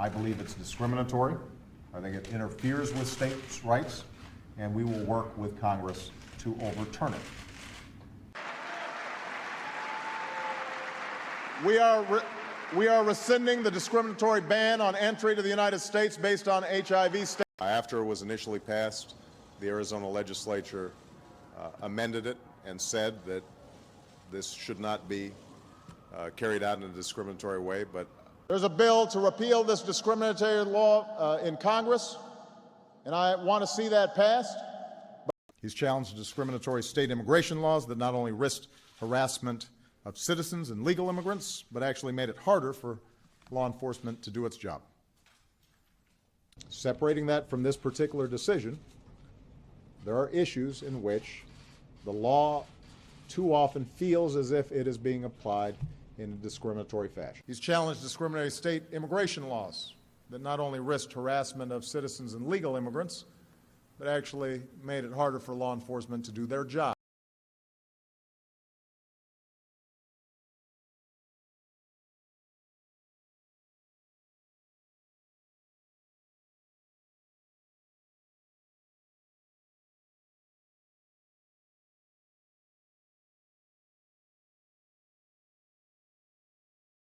I believe it's discriminatory. I think it interferes with states' rights, and we will work with Congress to overturn it. We are rescinding the discriminatory ban on entry to the United States based on HIV status. After it was initially passed, the Arizona legislature amended it and said that this should not be carried out in a discriminatory way. But there's a bill to repeal this discriminatory law in Congress, and I want to see that passed. He's challenged discriminatory state immigration laws that not only risked harassment of citizens and legal immigrants, but actually made it harder for law enforcement to do its job. Separating that from this particular decision, there are issues in which the law too often feels as if it is being applied in a discriminatory fashion. He's challenged discriminatory state immigration laws that not only risked harassment of citizens and legal immigrants, but actually made it harder for law enforcement to do their job.